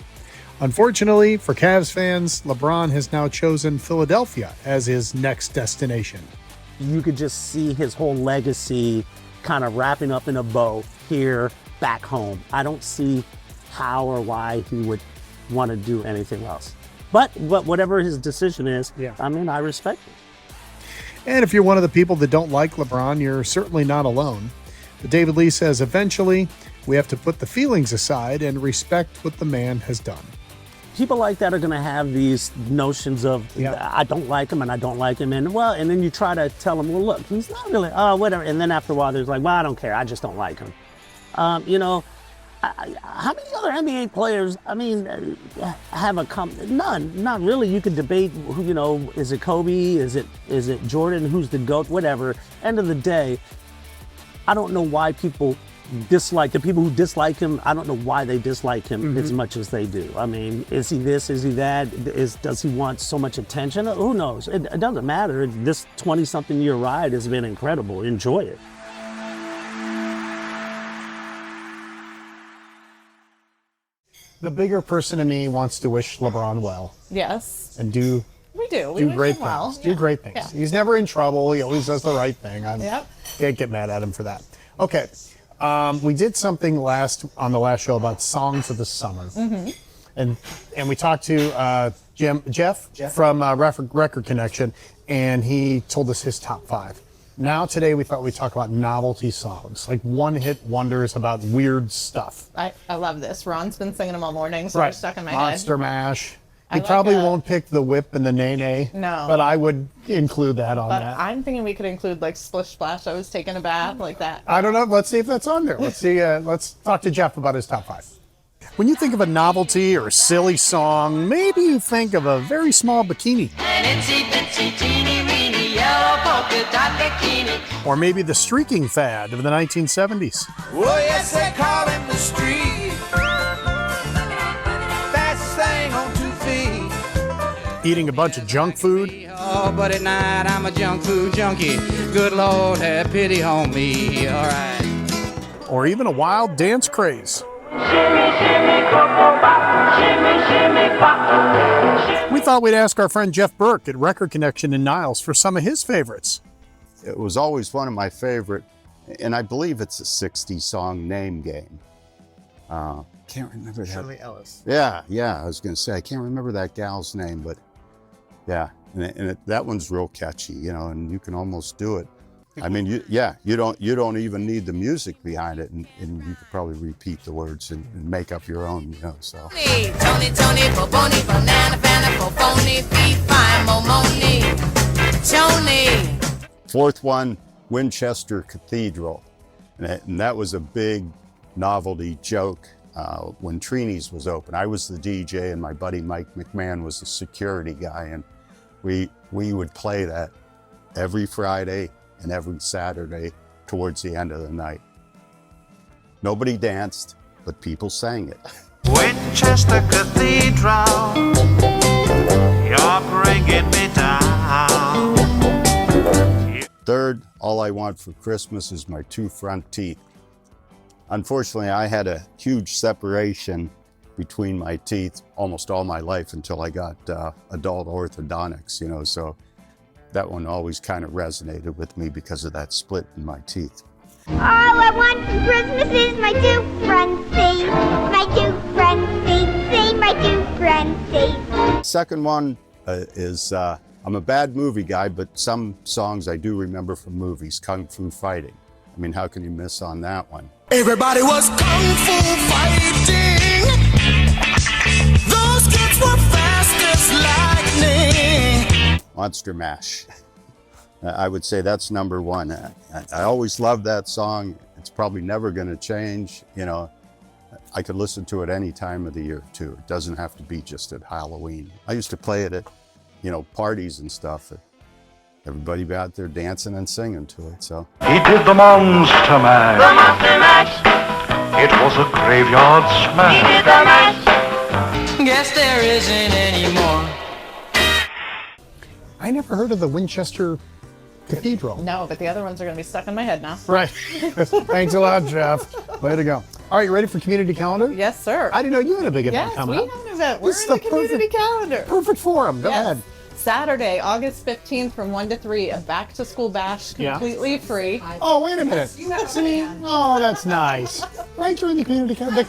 Unfortunately for Cavs fans, LeBron has now chosen Philadelphia as his next destination. You could just see his whole legacy kind of wrapping up in a bow here back home. I don't see how or why he would want to do anything else. But whatever his decision is, I mean, I respect it. And if you're one of the people that don't like LeBron, you're certainly not alone. But David Lee says eventually we have to put the feelings aside and respect what the man has done. People like that are going to have these notions of, I don't like him and I don't like him. And then you try to tell them, well, look, he's not really, whatever. And then after a while, there's like, well, I don't care. I just don't like him. You know, How many other NBA players, have none, not really. You could debate who, is it Kobe, is it Jordan, who's the GOAT, whatever. End of the day, I don't know why people dislike, the people who dislike him, I don't know why they dislike him as much as they do. I mean, is he this, is he that, does he want so much attention? Who knows? It doesn't matter. This 20-something year ride has been incredible. Enjoy it. The bigger person in me wants to wish LeBron well. Yes. And do We do. We do wish great him things. well. Do great things. Yeah. He's never in trouble. He always does the right thing. Yep. Can't get mad at him for that. Okay. We did something on the last show about songs of the summer. And we talked to Jeff from Record Connection, and he told us his top 5. Now today we thought we'd talk about novelty songs, like one-hit wonders about weird stuff. I love this. Ron's been singing them all morning, so they're stuck in my head. Monster Mash. He I probably like won't pick the whip and the nay-nay. No. But I would include that on But that. I'm thinking we could include like Splish Splash. I was taking a bath like that. I don't know. Let's see if that's on there. Let's see. Let's talk to Jeff about his top 5. When you think of a novelty or a silly song, maybe you think of a very small bikini. Or maybe the streaking fad of the 1970s. Oh, yes, they call him the street. Fastest thing on 2 feet. Eating a bunch of junk food. Oh, but at night I'm a junk food junkie. Good Lord, have pity on me. All right. Or even a wild dance craze. We thought we'd ask our friend Jeff Burke at Record Connection in Niles for some of his favorites. It was always one of my favorite, and I believe it's a 60 song name game. Can't remember that. Shirley Ellis. Yeah, I was going to say, I can't remember that gal's name, but yeah, that one's real catchy, and you can almost do it. I mean, you don't even need the music behind it, and you could probably repeat the words and make up your own, so. Tony, Boboni, banana, Boboni, feet, fine, Momoni, Tony. Fourth one, Winchester Cathedral. And that was a big novelty joke when Trini's was open. I was the DJ and my buddy Mike McMahon was the security guy. And we would play that every Friday and every Saturday towards the end of the night. Nobody danced, but people sang it. Winchester Cathedral, you're bringing me down. Third, all I want for Christmas is my 2 front teeth. Unfortunately, I had a huge separation between my teeth almost all my life until I got adult orthodontics, so that one always kind of resonated with me because of that split in my teeth. All I want for Christmas is my 2 front teeth, my 2 front teeth, say my 2 front teeth. Second one is, I'm a bad movie guy, but some songs I do remember from movies, Kung Fu Fighting. I mean, how can you miss on that one? Everybody was kung fu fighting. Those kids were fast as lightning. Monster Mash. I would say that's number 1. I always loved that song. It's probably never going to change. I could listen to it any time of the year too. It doesn't have to be just at Halloween. I used to play it at, parties and stuff. Everybody be out there dancing and singing to it, so. He did the Monster Mash. The Monster Mash. It was a graveyard smash. He did the mash. Guess there isn't any more. I never heard of the Winchester Cathedral. No, but the other ones are going to be stuck in my head now. Right. Thanks a lot, Jeff. Way to go. All right, you ready for community calendar? Yes, sir. I didn't know you had a big event coming up. Yes, we have an event. We're This in is the community calendar. Perfect forum. Go ahead. Saturday, August 15th from 1 to 3, a back-to-school bash, completely free. Oh, wait a minute. See? Oh, that's nice. Right during the community calendar.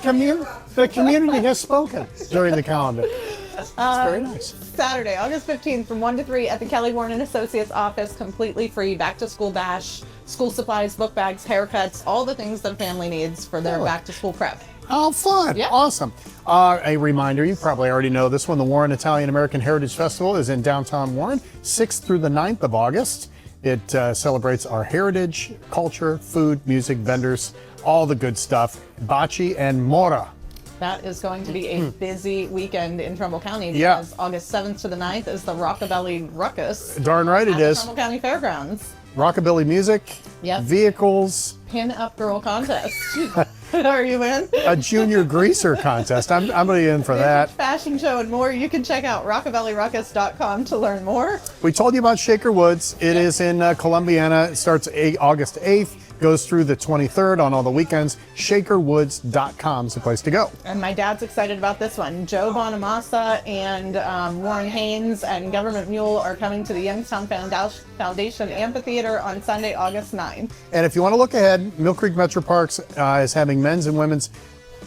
The community has spoken during the calendar. That's very nice. Saturday, August 15th from 1 to 3 at the Kelly Warren & Associates office, completely free, back-to-school bash, school supplies, book bags, haircuts, all the things that a family needs for their back-to-school prep. Oh, fun. Yep. Awesome. A reminder, you probably already know this one, the Warren Italian American Heritage Festival is in downtown Warren, 6th through the 9th of August. It celebrates our heritage, culture, food, music, vendors, all the good stuff. Bocce and Mora. That is going to be a busy weekend in Trumbull County Yeah. because August 7th to the 9th is the Rockabilly Ruckus. Darn right it at the is. Trumbull County Fairgrounds. Rockabilly music, Yep. vehicles, Pin-up girl contest. Are you in? a junior greaser contest. I'm going to in for that. Fashion show and more. You can check out rockabillyruckus.com to learn more. We told you about Shaker Woods. It is in Columbiana. It starts August 8th, goes through the 23rd on all the weekends. Shakerwoods.com is the place to go. And my dad's excited about this one. Joe Bonamassa and Warren Haynes and Government Mule are coming to the Youngstown Foundation Amphitheater on Sunday, August 9th. And if you want to look ahead, Mill Creek Metro Parks is having men's and women's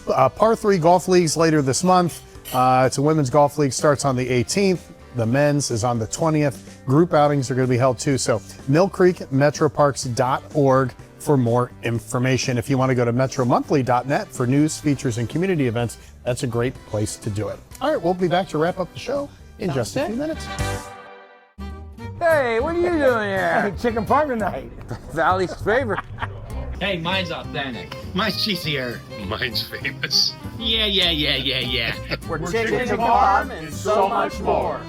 par 3 golf leagues later this month. It's a women's golf league, starts on the 18th. The men's is on the 20th. Group outings are going to be held too. So millcreekmetroparks.org for more information. If you want to go to metromonthly.net for news, features, and community events, that's a great place to do it. All right, we'll be back to wrap up the show in just a few minutes. Hey, what are you doing here? Chicken parm tonight. Valley's favorite. Hey, mine's authentic. Mine's cheesier. Mine's famous. Yeah. We're chicken parm and so much more.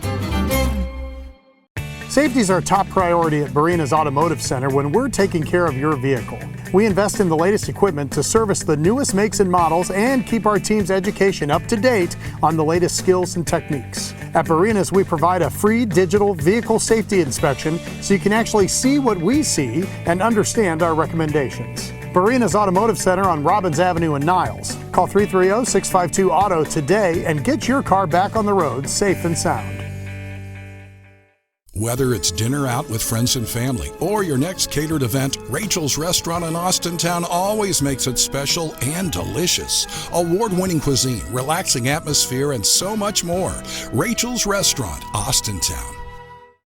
Safety is our top priority at Barina's Automotive Center when we're taking care of your vehicle. We invest in the latest equipment to service the newest makes and models and keep our team's education up to date on the latest skills and techniques. At Barina's, we provide a free digital vehicle safety inspection so you can actually see what we see and understand our recommendations. Barina's Automotive Center on Robbins Avenue in Niles. Call 330-652-AUTO today and get your car back on the road safe and sound. Whether it's dinner out with friends and family or your next catered event, Rachel's Restaurant in Austintown always makes it special and delicious. Award-winning cuisine, relaxing atmosphere, and so much more. Rachel's Restaurant, Austintown.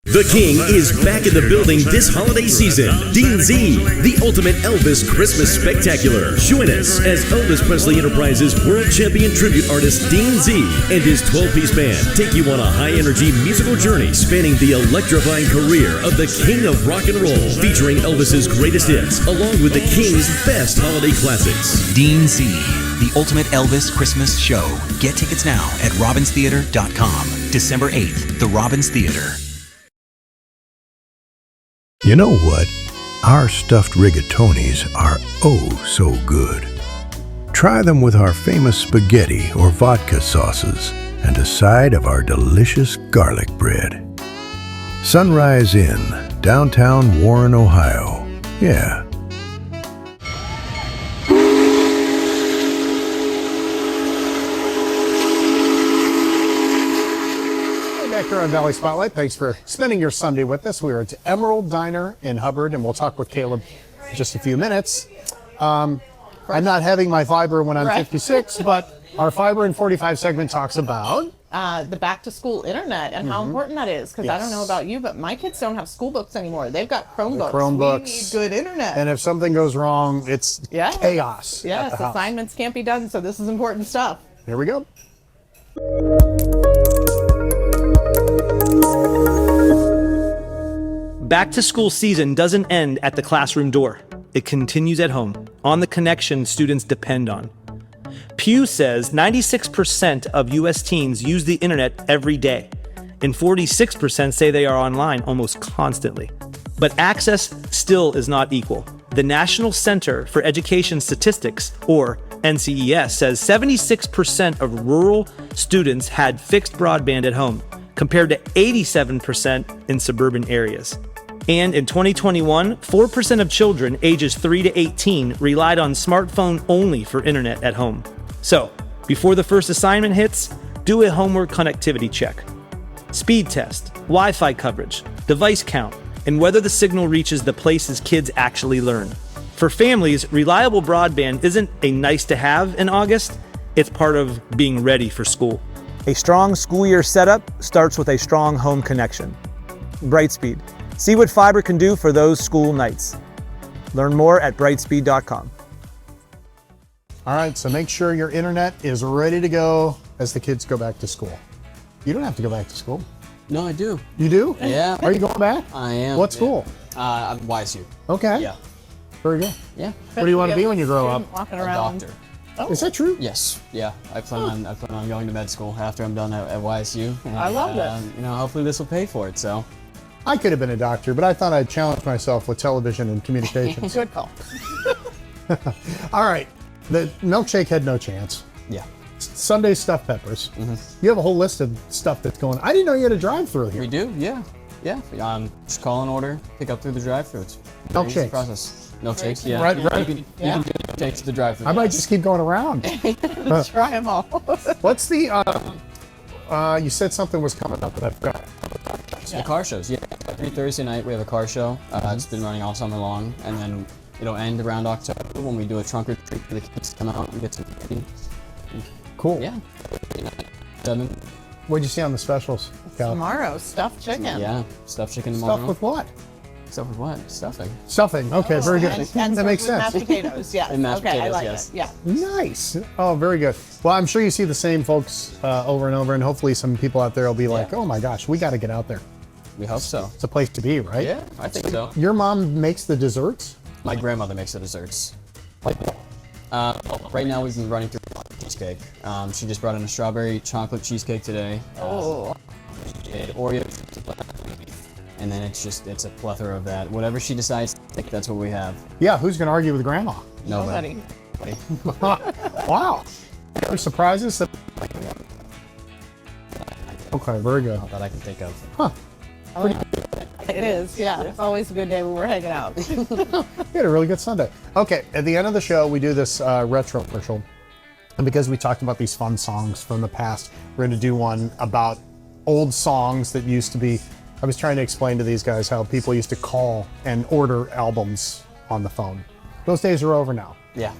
The King is back in the building this holiday season. Dean Z, the ultimate Elvis Christmas spectacular. Join us as Elvis Presley Enterprises World Champion Tribute Artist Dean Z and his 12-piece band take you on a high-energy musical journey spanning the electrifying career of the King of Rock and Roll, featuring Elvis's greatest hits along with the King's best holiday classics. Dean Z, the ultimate Elvis Christmas show. Get tickets now at robinstheater.com. December 8th, the Robbins Theater. You know what? Our stuffed rigatonis are oh so good. Try them with our famous spaghetti or vodka sauces and a side of our delicious garlic bread. Sunrise Inn, downtown Warren, Ohio. Yeah. Back here on Valley Spotlight, thanks for spending your Sunday with us. We are at Emerald Diner in Hubbard, and we'll talk with Kaelob in just a few minutes. I'm not having my fiber when I'm 56, but our fiber in 45 segment talks about the back to school internet and how important that is. Because I don't know about you, but my kids don't have school books anymore. They've got Chromebooks. We need good internet. And if something goes wrong, it's chaos. Yes, at the house. assignments can't be done, so this is important stuff. Here we go. Back to school season doesn't end at the classroom door. It continues at home, on the connection students depend on. Pew says 96% of U.S. teens use the internet every day, and 46% say they are online almost constantly. But access still is not equal. The National Center for Education Statistics, or NCES, says 76% of rural students had fixed broadband at home, compared to 87% in suburban areas. And in 2021, 4% of children ages 3 to 18 relied on smartphone only for internet at home. So, before the first assignment hits, do a homework connectivity check. Speed test, Wi-Fi coverage, device count, and whether the signal reaches the places kids actually learn. For families, reliable broadband isn't a nice to have in August, it's part of being ready for school. A strong school year setup starts with a strong home connection. Brightspeed. See what fiber can do for those school nights. Learn more at brightspeed.com. All right, so make sure your internet is ready to go as the kids go back to school. You don't have to go back to school. No, I do. You do? Yeah. Are you going back? I am. What school? I'm YSU. Okay. Yeah. Very good. Yeah. What do you want to be when you grow up? Walking A around. doctor. Is that true? Yes. Yeah. I plan on going to med school after I'm done at YSU. And, I love this. You know, hopefully this will pay for it. So. I could have been a doctor, but I thought I'd challenge myself with television and communications. Good call. All right. The milkshake had no chance. Yeah. Sunday stuffed peppers. You have a whole list of stuff that's going. I didn't know you had a drive-through here. We do. Yeah. Yeah. Just call an order, pick up through the drive-through. It's very easy Milkshakes. process. Milkshakes. Yeah. Right. You can do milkshakes at the drive-through. I might just keep going around. Try them all. What's the? You said something was coming up, but I forgot. The car shows. Yeah. Every Thursday night we have a car show. It's been running all summer long, and then it'll end around October when we do a trunk or treat for the kids to come out and get some candy. Cool. Yeah. What'd you see on the specials, Cal? Tomorrow, stuffed chicken. Yeah, stuffed chicken tomorrow. Stuff with what? Stuff with what? Stuffing. Stuffing. Okay, very good. And that makes with sense. Mashed potatoes. Yes. And mashed okay, potatoes, I like yes. it. Yeah. Nice. Oh, very good. Well, I'm sure you see the same folks over and over, and hopefully some people out there will be like, "Oh my gosh, we got to get out there." We hope so. It's a place to be, right? Yeah, I think so. Your mom makes the desserts? My grandmother makes the desserts. Right now we've been running through cheesecake. She just brought in a strawberry chocolate cheesecake today. Oh. Oreo. And then it's a plethora of that. Whatever she decides, that's what we have. Yeah, who's going to argue with grandma? Nobody. Wow. Any surprises? Okay, very good. Not that I can think of. Huh. It is, yeah. It's always a good day when we're hanging out. We had a really good Sunday. Okay, at the end of the show, we do this retro commercial. And because we talked about these fun songs from the past, we're going to do one about old songs that used to be. I was trying to explain to these guys how people used to call and order albums on the phone. Those days are over now. Yeah.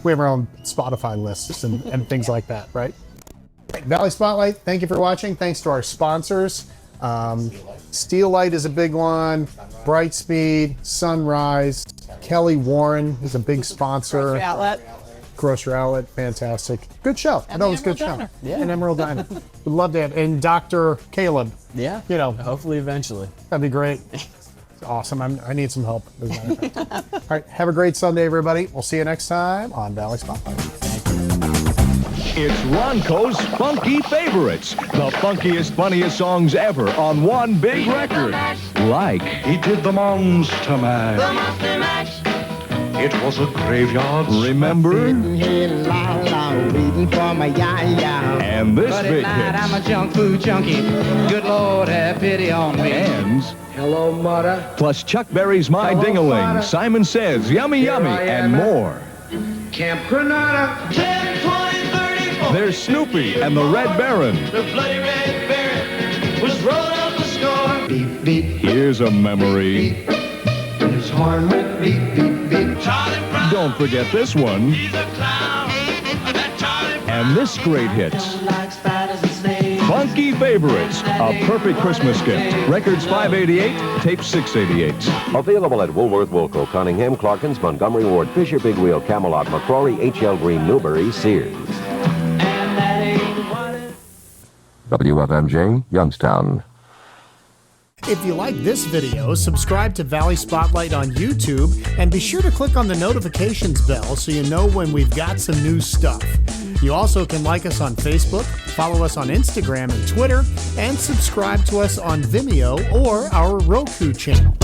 We have our own Spotify lists and things like that, right? Valley Spotlight, thank you for watching. Thanks to our sponsors. Steelite is a big one. Brightspeed, Sunrise, Kelly Warren is a big sponsor. Grocery Outlet, fantastic. Good show. I know it was a good show. Yeah. And Emerald Diner. We'd love to have. And Dr. Kaelob. Yeah. You know. Hopefully eventually. That'd be great. It's awesome. I need some help. As a matter of fact. All right. Have a great Sunday, everybody. We'll see you next time on Valley Spotlight. It's Ronco's Funky Favorites, the funkiest, funniest songs ever on one big record. Like, he did the Monster Mash. The Monster Mash. It was a graveyard. Remember? Waiting for my And this but big at night hit. I'm a junk food junkie. Good Lord, have pity on me. And Hello, Mother. plus Chuck Berry's My Ding-a-Ling, Simon Says, Yummy Yummy, and more. Camp Granada. 10, 20, 30, 40. There's Snoopy and the Red Baron. The bloody Red Baron was rolling up the score. Beep, beep. Here's a memory. His horn went beep, beep, beep. Charlie Brown. Don't forget this one. He's a clown. That Charlie Brown. And this great hits. Like spiders and snakes. Funky Favorites, a perfect Christmas gift. Records 588, tape 688. Available at Woolworth, Wilco, Cunningham, Clarkins, Montgomery Ward, Fisher, Big Wheel, Camelot, McCrory, H.L. Green, Newbury, Sears. WFMJ, Youngstown. If you like this video, subscribe to Valley Spotlight on YouTube and be sure to click on the notifications bell so you know when we've got some new stuff. You also can like us on Facebook, follow us on Instagram and Twitter, and subscribe to us on Vimeo or our Roku channel.